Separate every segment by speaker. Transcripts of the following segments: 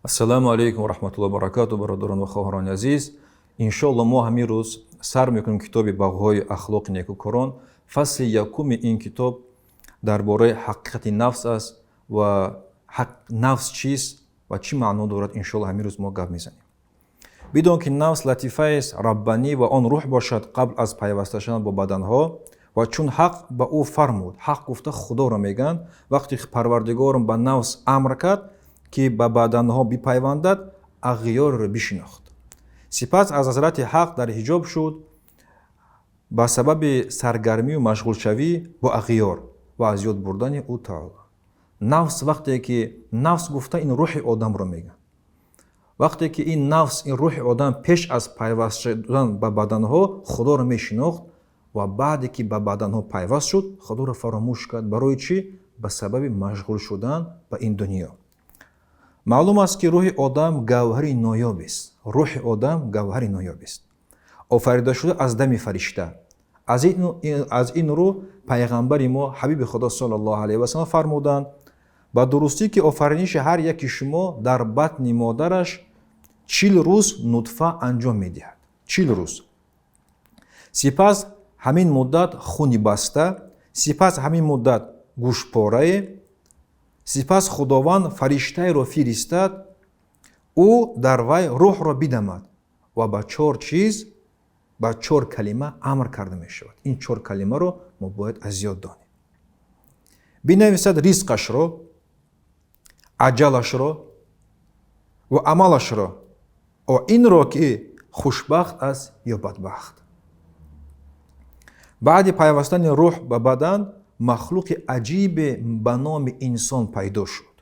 Speaker 1: Ассаламу алейкум ва рахматуллахи ва баракату, бародарон ва хоҳарони азиз. Иншоалло мо ҳамин рӯз сар мекунем китоби бағҳои ахлоқи некукорон. Фасли якуми ин китоб дар бораи ҳақиқати нафс аст ва нафс чист ва чӣ маъно дорад. Иншоалло ҳамин рӯз мо гап мезанем. Бидон ки нафс латифаест раббанӣ ва он рӯҳ бошад қабл аз пайваста шудан бо баданҳо, ва чун ҳақ ба ӯ фармуд. Ҳақ гуфта худоро мегӯянд. Вақте парвардигорам ба нафс амр кард ки ба баданҳо бипайвандад, ағиёрро бишинохт. Сипас аз ҳазрати ҳақ дар ҳиҷоб шуд ба сабаби саргармию машғулшавӣ бо ағиёр ва аз ёд бурдани ӯ таъола. Нафс вақте ки нафс гуфта ин рӯҳи одамро мегӯянд. Вақте ки ин нафс, ин рӯҳи одам пеш аз пайваст шудан ба баданҳо худоро мешинохт ва баъде ки ба баданҳо пайваст шуд, худоро фаромӯш кард. Барои чӣ? Ба сабаби машғул шудан ба ин дунё. Маълум аст ки рӯҳи одам гавҳари ноёбест. Рӯҳи одам гавҳари ноёбест. Офарида шуда аз дами фаришта. Аз ин рӯ пайғамбари мо ҳабиби худо саллаллоҳу алайҳи ва саллам фармуданд: ба дурустӣ ки офариниши ҳар яки шумо дар батни модараш 40 рӯз нутфа анҷом медиҳад. 40 рӯз. Сипас ҳамин муддат хуни баста, сипас ҳамин муддат гӯшпорае, сипас худованд фариштаеро фиристад, ӯ дар вай рӯҳро бидамад ва ба 4 чиз, ба 4 калима амр карда мешавад. Ин 4 калимаро мо бояд аз ёд донем. Бинависад ризқашро, аҷалашро ва амалашро, ва инро ки хушбахт аст ё бадбахт. баъди пайвастани рӯҳ ба бадан, махлуқи аҷибе ба номи инсон пайдо шуд.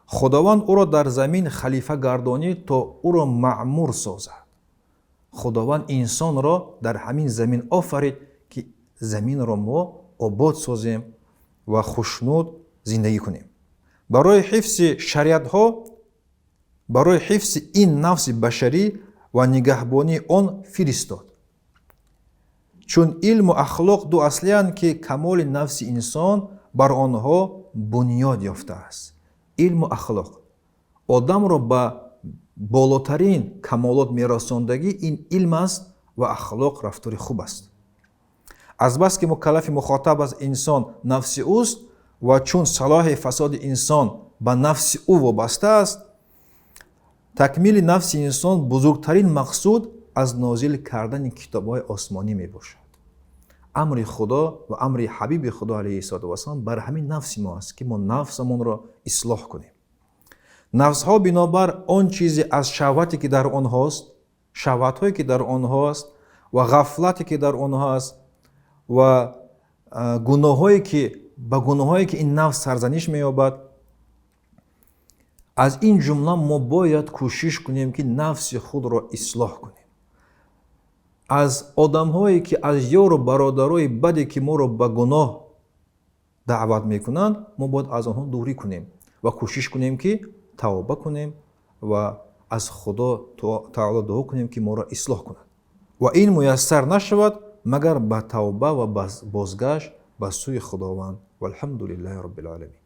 Speaker 1: худованд ӯро дар замин халифа гардонид, то ӯро маъмур созад. худованд инсонро дар ҳамин замин офарид, ки заминро мо обод созем ва хушнуд зиндагӣ кунем. барои ҳифзи шариатҳо, барои ҳифзи ин нафси башарӣ ва нигаҳбонии он фиристод. чун илму ахлоқ ду аслиянд, ки камоли нафси инсон бар онҳо бунёд ёфтааст. Илму ахлоқ одамро ба болотарин камолот мерасондагӣ ин илм аст ва ахлоқ рафтори хуб аст. Азбаски мукаллафи мухотаб аз инсон нафси ӯст ва чун салоҳи фасоди инсон ба нафси ӯ вобаста аст, такмили нафси инсон бузургтарин мақсуд аз нозил кардани китобҳои осмонӣ мебошад. амри худо ва амри ҳабиби худо алайҳиссалоту вассалом бар ҳамин нафси мо аст, ки мо нафсамонро ислоҳ кунем. нафсҳо бинобар он чизе аз шаҳвате ки дар онҳост, шаҳватҳое ки дар онҳост ва ғафлате ки дар онҳо аст ва гуноҳҳое ки ба гуноҳҳое ки ин нафс сарзаниш меёбад, аз ин ҷумла мо бояд кӯшиш кунем ки нафси худро ислоҳ кунем. аз одамҳое ки аз ёру бародарои баде ки моро ба гуноҳ даъват мекунанд, мо бояд аз онҳо дурӣ кунем ва кӯшиш кунем ки тавба кунем ва аз худо таъоло дуо кунем ки моро ислоҳ кунад. ва ин муяссар нашавад магар ба тавба ва бозгашт ба сӯи худованд. валҳамдулиллаҳи роббил аламин.